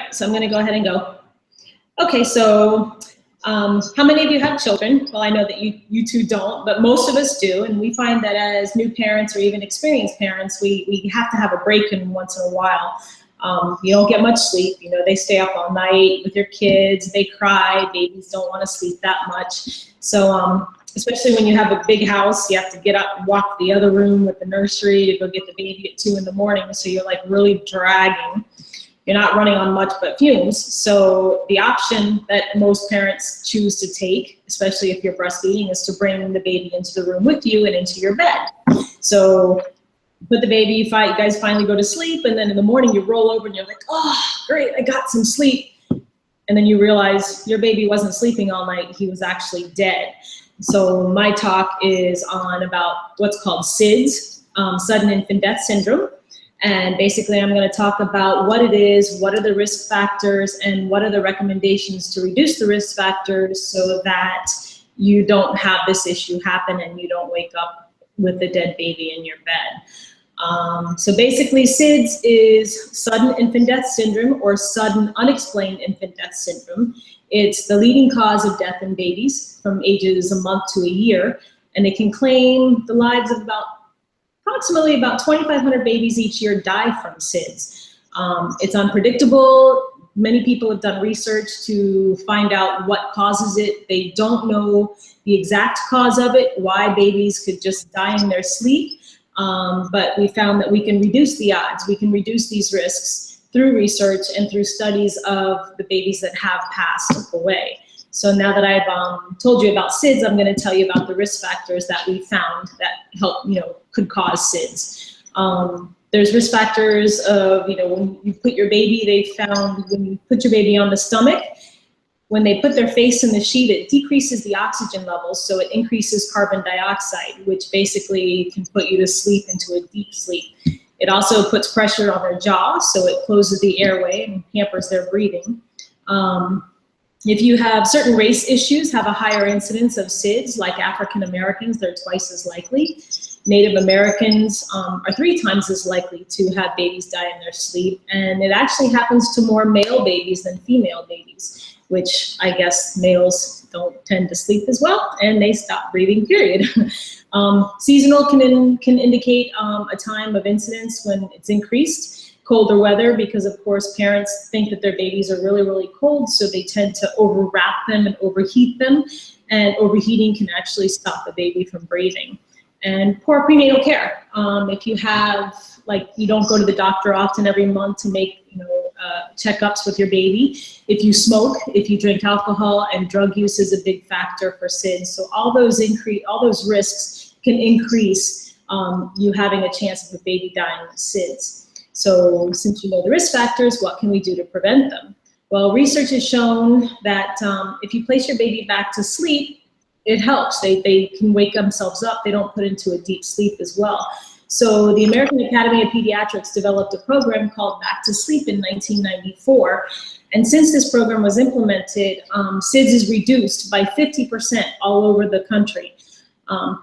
right, so I'm gonna go ahead and go. Okay, so how many of you have children? Well, I know that you two don't, but most of us do, and we find that as new parents or even experienced parents, we have to have a break in once in a while. You don't get much sleep, you know, they stay up all night with your kids, they cry, babies don't want to sleep that much. So especially when you have a big house, you have to get up and walk to the other room with the nursery to go get the baby at 2 in the morning, so you're like really dragging. You're not running on much but fumes. So the option that most parents choose to take, especially if you're breastfeeding, is to bring the baby into the room with you and into your bed. So put the baby, you guys finally go to sleep, and then in the morning you roll over and you're like, oh, great, I got some sleep. And then you realize your baby wasn't sleeping all night, he was actually dead. So my talk is on about what's called SIDS, sudden infant death syndrome. And basically I'm going to talk about what it is, what are the risk factors, and what are the recommendations to reduce the risk factors so that you don't have this issue happen and you don't wake up with a dead baby in your bed. So basically SIDS is sudden infant death syndrome, or sudden unexplained infant death syndrome. It's the leading cause of death in babies from ages a month to a year, and it can claim the lives of approximately about 2,500 babies each year die from SIDS. It's unpredictable. Many people have done research to find out what causes it. They don't know the exact cause of it, why babies could just die in their sleep. But we found that we can reduce the odds. We can reduce these risks through research and through studies of the babies that have passed away. So now that I've told you about SIDS, I'm going to tell you about the risk factors that we found that could cause SIDS. There's risk factors of, when you put your baby, they found when you put your baby on the stomach, when they put their face in the sheet, it decreases the oxygen levels, so it increases carbon dioxide, which basically can put you to sleep into a deep sleep. It also puts pressure on their jaw, so it closes the airway and hampers their breathing. If you have certain race issues, have a higher incidence of SIDS, like African Americans, they're twice as likely. Native Americans are 3 times as likely to have babies die in their sleep, and it actually happens to more male babies than female babies, which I guess males don't tend to sleep as well, and they stop breathing, period. Seasonal can indicate a time of incidence when it's increased. Colder weather, because of course parents think that their babies are really, really cold, so they tend to overwrap them and overheat them, and overheating can actually stop the baby from breathing. And poor prenatal care. If you have, you don't go to the doctor often every month to make, checkups with your baby. If you smoke, if you drink alcohol, and drug use is a big factor for SIDS. So all those risks can increase you having a chance of a baby dying of SIDS. So since you know the risk factors, what can we do to prevent them? Well, research has shown that if you place your baby back to sleep, it helps. They can wake themselves up. They don't put into a deep sleep as well. So the American Academy of Pediatrics developed a program called Back to Sleep in 1994. And since this program was implemented, SIDS is reduced by 50% all over the country.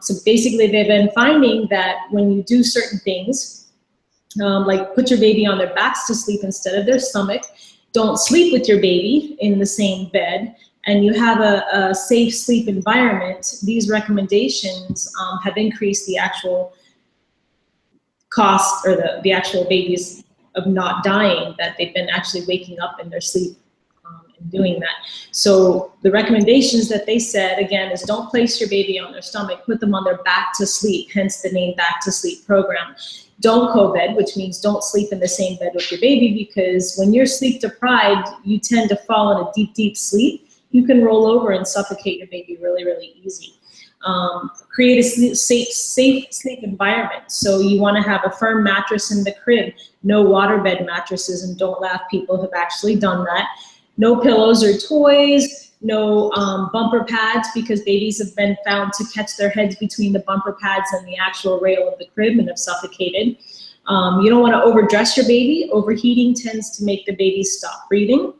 So basically they've been finding that when you do certain things, like put your baby on their backs to sleep instead of their stomach, don't sleep with your baby in the same bed, and you have a safe sleep environment, these recommendations have increased the actual cost, or the actual babies of not dying, that they've been actually waking up in their sleep and doing that. So the recommendations that they said, again, is don't place your baby on their stomach, put them on their back to sleep, hence the name Back to Sleep program. Don't co-bed, which means don't sleep in the same bed with your baby, because when you're sleep deprived, you tend to fall in a deep, deep sleep. You can roll over and suffocate your baby really, really easy. Create a safe sleep environment. So you want to have a firm mattress in the crib, no waterbed mattresses, and don't laugh, people have actually done that. No pillows or toys, no bumper pads, because babies have been found to catch their heads between the bumper pads and the actual rail of the crib and have suffocated. You don't want to overdress your baby. Overheating tends to make the baby stop breathing.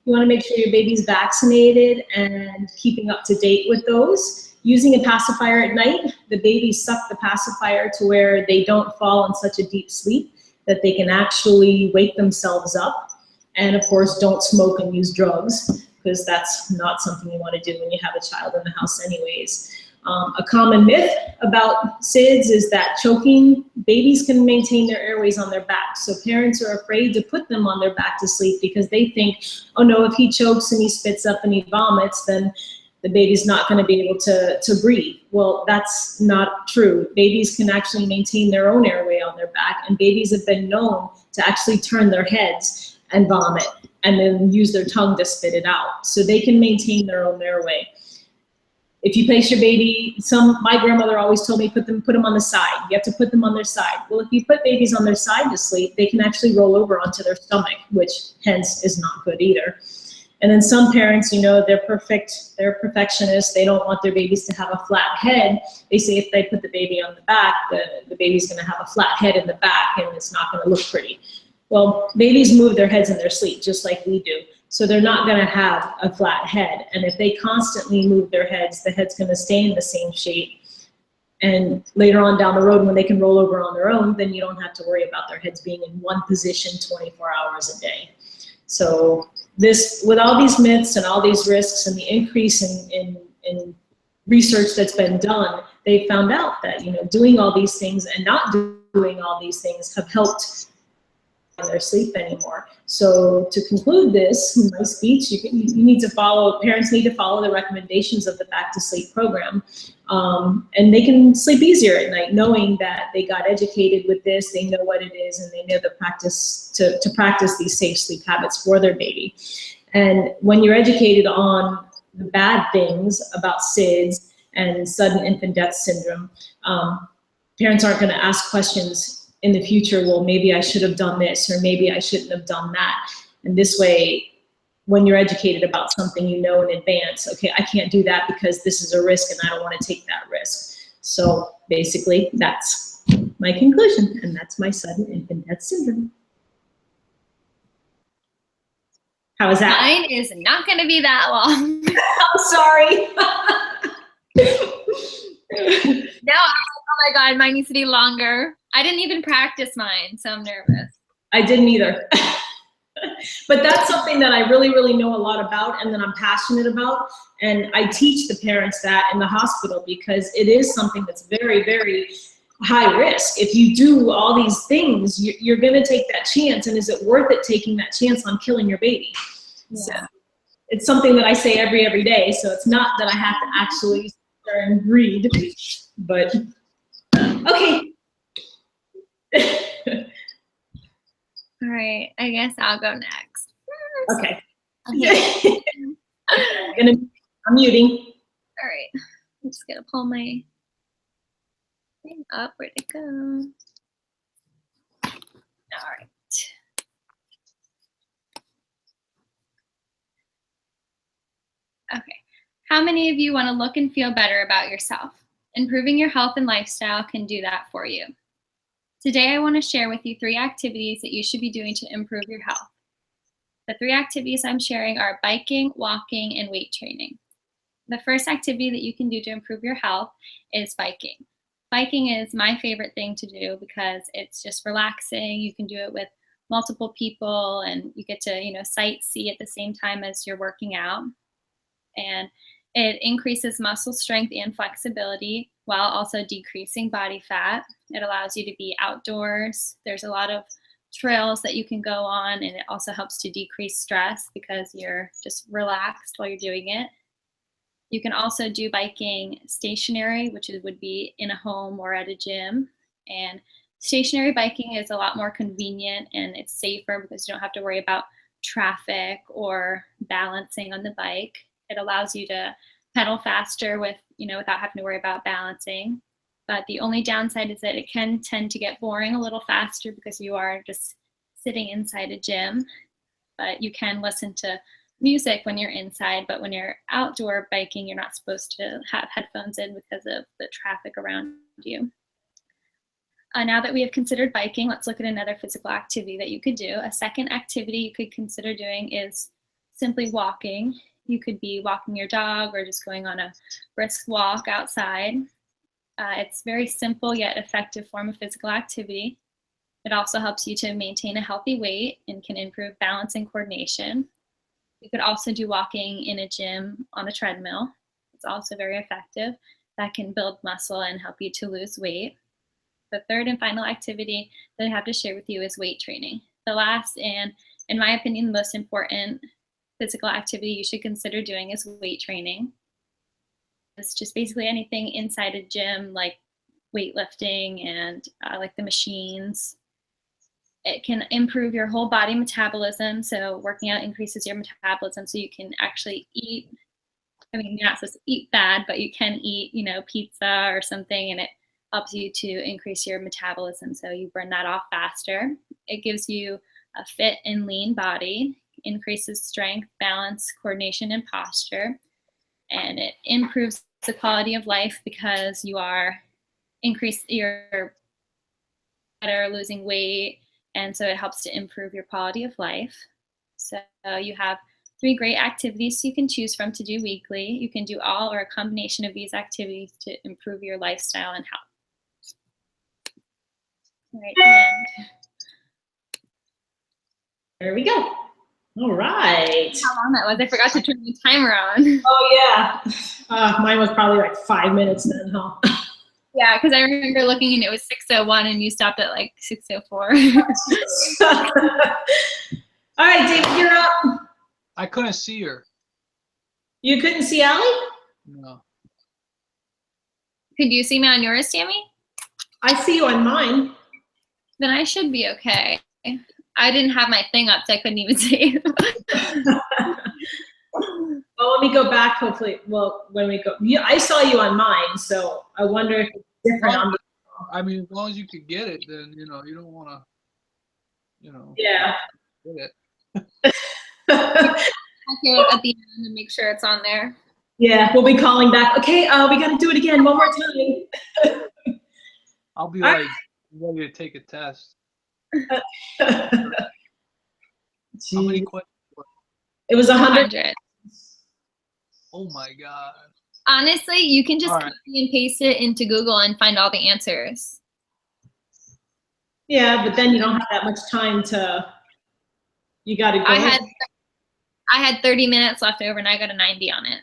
You want to make sure your baby's vaccinated and keeping up to date with those. Using a pacifier at night, the babies suck the pacifier to where they don't fall in such a deep sleep that they can actually wake themselves up. And of course, don't smoke and use drugs, because that's not something you want to do when you have a child in the house anyways. A common myth about SIDS is that choking, babies can maintain their airways on their back. So parents are afraid to put them on their back to sleep because they think, oh no, if he chokes and he spits up and he vomits, then the baby's not going to be able to breathe. Well, that's not true. Babies can actually maintain their own airway on their back, and babies have been known to actually turn their heads and vomit and then use their tongue to spit it out. So they can maintain their own airway. If you place your baby, my grandmother always told me, put them on the side. You have to put them on their side. Well, if you put babies on their side to sleep, they can actually roll over onto their stomach, which hence is not good either. And then some parents, they're perfectionists. They don't want their babies to have a flat head. They say if they put the baby on the back, the baby's gonna have a flat head in the back and it's not gonna look pretty. Well, babies move their heads in their sleep just like we do. So they're not gonna have a flat head. And if they constantly move their heads, the head's gonna stay in the same shape. And later on down the road, when they can roll over on their own, then you don't have to worry about their heads being in one position 24 hours a day. So with all these myths and all these risks and the increase in research that's been done, they found out that, doing all these things and not doing all these things have helped their sleep anymore. So to conclude my speech, parents need to follow the recommendations of the Back to Sleep program. And they can sleep easier at night knowing that they got educated with this, they know what it is, and they know the practice to practice these safe sleep habits for their baby. And when you're educated on the bad things about SIDS and sudden infant death syndrome, parents aren't going to ask questions in the future, well, maybe I should have done this, or maybe I shouldn't have done that. And this way, when you're educated about something, in advance, okay, I can't do that because this is a risk and I don't want to take that risk. So basically, that's my conclusion, and that's my sudden infant death syndrome. How is that? Mine is not going to be that long. I'm sorry. No, oh my God, mine needs to be longer. I didn't even practice mine, so I'm nervous. I didn't either. But that's something that I really, really know a lot about and that I'm passionate about. And I teach the parents that in the hospital because it is something that's very, very high risk. If you do all these things, you're going to take that chance. And is it worth it taking that chance on killing your baby? Yeah. So it's something that I say every day. So it's not that I have to actually sit there and read, but okay. All right, I guess I'll go next. Okay. I'm muting. All right, I'm just gonna pull my thing up. Where'd it go? All right. Okay. How many of you want to look and feel better about yourself? Improving your health and lifestyle can do that for you. Today, I want to share with you 3 activities that you should be doing to improve your health. The 3 activities I'm sharing are biking, walking, and weight training. The first activity that you can do to improve your health is biking. Biking is my favorite thing to do because it's just relaxing. You can do it with multiple people and you get to, sightsee at the same time as you're working out. And it increases muscle strength and flexibility while also decreasing body fat. It allows you to be outdoors. There's a lot of trails that you can go on, and it also helps to decrease stress because you're just relaxed while you're doing it. You can also do biking stationary, which would be in a home or at a gym. And stationary biking is a lot more convenient and it's safer because you don't have to worry about traffic or balancing on the bike. It allows you to pedal faster without having to worry about balancing. But the only downside is that it can tend to get boring a little faster because you are just sitting inside a gym. But you can listen to music when you're inside, but when you're outdoor biking, you're not supposed to have headphones in because of the traffic around you. Now that we have considered biking, let's look at another physical activity that you could do. A second activity you could consider doing is simply walking. You could be walking your dog or just going on a brisk walk outside. It's very simple yet effective form of physical activity. It also helps you to maintain a healthy weight and can improve balance and coordination. You could also do walking in a gym on a treadmill. It's also very effective. That can build muscle and help you to lose weight. The third and final activity that I have to share with you is weight training. The last and, in my opinion, the most important physical activity you should consider doing is weight training. It's just basically anything inside a gym, like weightlifting and like the machines. It can improve your whole body metabolism. So working out increases your metabolism so you can actually eat. I mean, you're not supposed to eat bad, but you can eat, pizza or something, and it helps you to increase your metabolism so you burn that off faster. It gives you a fit and lean body, increases strength, balance, coordination, and posture. And it improves the quality of life because you're better losing weight, and so it helps to improve your quality of life. So you have 3 great activities you can choose from to do weekly. You can do all or a combination of these activities to improve your lifestyle and health. All right, and There we go. All right. how long that was? I forgot to turn the timer on. Oh yeah. Mine was probably like 5 minutes then, huh? Yeah, because I remember looking and it was 6:01 and you stopped at like 6:04. All right, David, you're up. I couldn't see her. You couldn't see Allie? No. Could you see me on yours, Tammy? I see you on mine. Then I should be okay. I didn't have my thing up, so I couldn't even see. Well, let me go back. Hopefully, when we go, I saw you on mine, so I wonder if it's different on. I mean, as long as you could get it, then you don't want to, Yeah. get it. Check it at the end and make sure it's on there. Yeah, we'll be calling back. Okay, we got to do it again one more time. I'll be All like ready to take a test. How many Jeez. questions? It was 100. 100. Oh my God. Honestly, you can just All right. copy and paste it into Google and find all the answers. Yeah, but then you don't have that much time to. You got to go. I had 30 minutes left over and I got a 90 on it.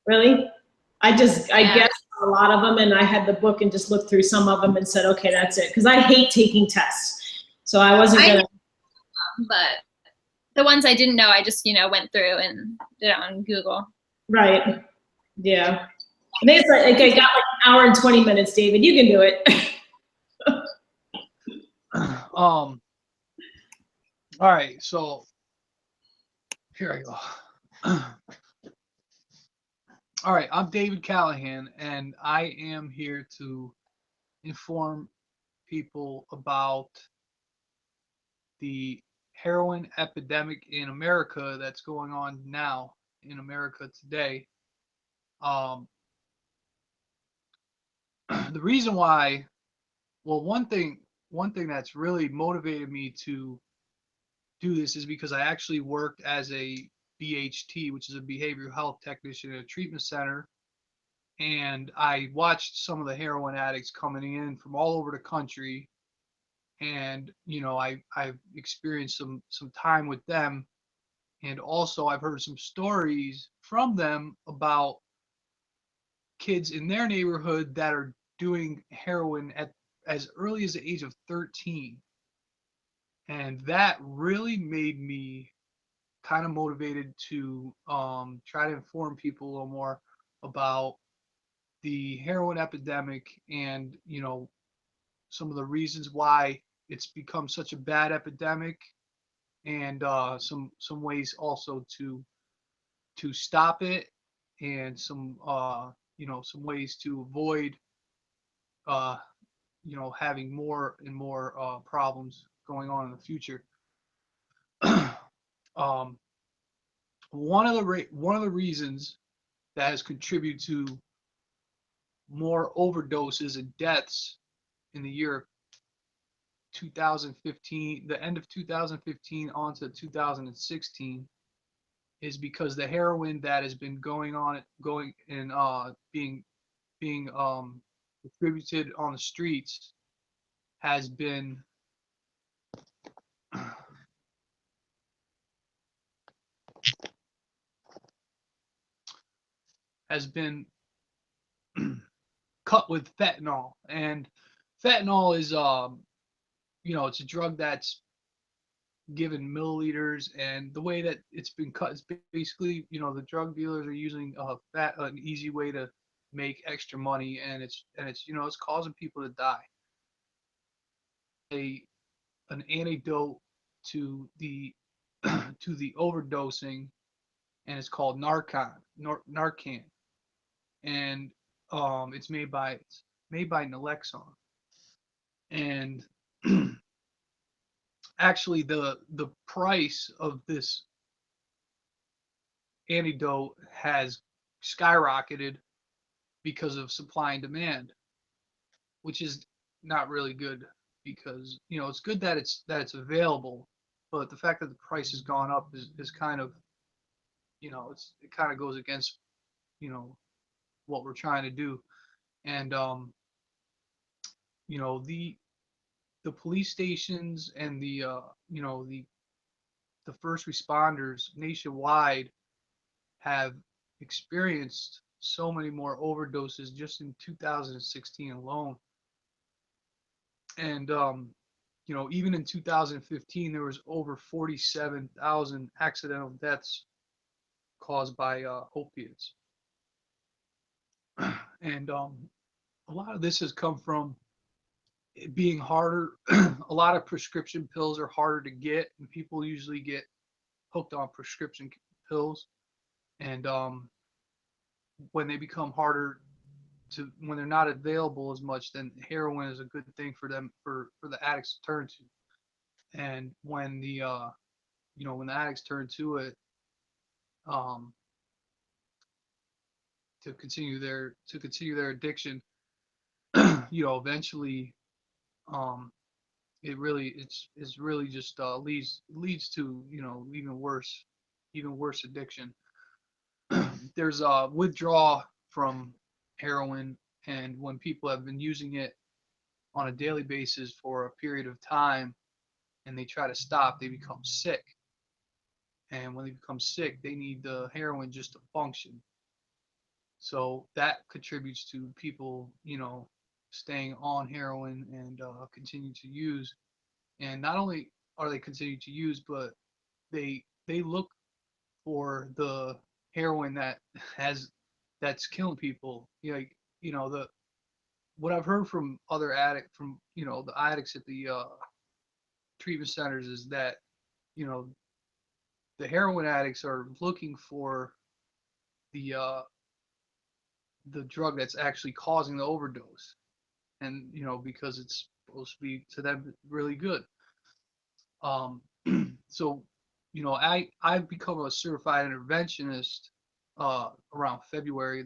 Really? I Yeah. guessed a lot of them, and I had the book and just looked through some of them and said, okay, that's it. Because I hate taking tests. So I wasn't going to. But the ones I didn't know, I just, went through and did it on Google. Right. Yeah. I think it's like, okay, got like an hour and 20 minutes, David. You can do it. All right, so here I go. All right, I'm David Callahan, and I am here to inform people about the heroin epidemic in America that's going on now in America today. The reason why, well, one thing that's really motivated me to do this is because I actually worked as a BHT, which is a behavioral health technician at a treatment center, and I watched some of the heroin addicts coming in from all over the country, and I've experienced some time with them, and also I've heard some stories from them about kids in their neighborhood that are doing heroin at as early as the age of 13. And that really made me kind of motivated to try to inform people a little more about the heroin epidemic, and some of the reasons why it's become such a bad epidemic, and some ways also to stop it, and some ways to avoid uh, having more and more problems going on in the future. um, one of the reasons that has contributed to more overdoses and deaths in the year 2015, the end of 2015 on to 2016, is because the heroin that has been going and being distributed on the streets has been has been cut with fentanyl. And fentanyl is it's a drug that's given milliliters, and the way that it's been cut is basically, the drug dealers are using an easy way to make extra money, and it's causing people to die. An antidote to the to the overdosing, and it's called Narcan, and it's made by Naloxone. And actually, the price of this antidote has skyrocketed because of supply and demand, which is not really good, because it's good that it's available, but the fact that the price has gone up is kind of, it kind of goes against, you know what we're trying to do. And the police stations and the first responders nationwide have experienced so many more overdoses just in 2016 alone. And even in 2015, there was over 47,000 accidental deaths caused by opiates. And a lot of this has come from it being harder. A lot of prescription pills are harder to get, and people usually get hooked on prescription pills. And when they become harder when they're not available as much, then heroin is a good thing for them, for the addicts to turn to. And when the addicts turn to it, um, to continue their addiction, eventually, um, it's really just leads to even worse addiction. There's a withdrawal from heroin, and when people have been using it on a daily basis for a period of time and they try to stop, they become sick. And when they become sick, they need the heroin just to function. So that contributes to people, staying on heroin and continue to use. And not only are they continue to use, but they look for the heroin that's killing people. The what I've heard from the addicts at the treatment centers is that, you know the heroin addicts are looking for the uh, the drug that's actually causing the overdose, and because it's supposed to be to them really good. Um, so I've become a certified interventionist around February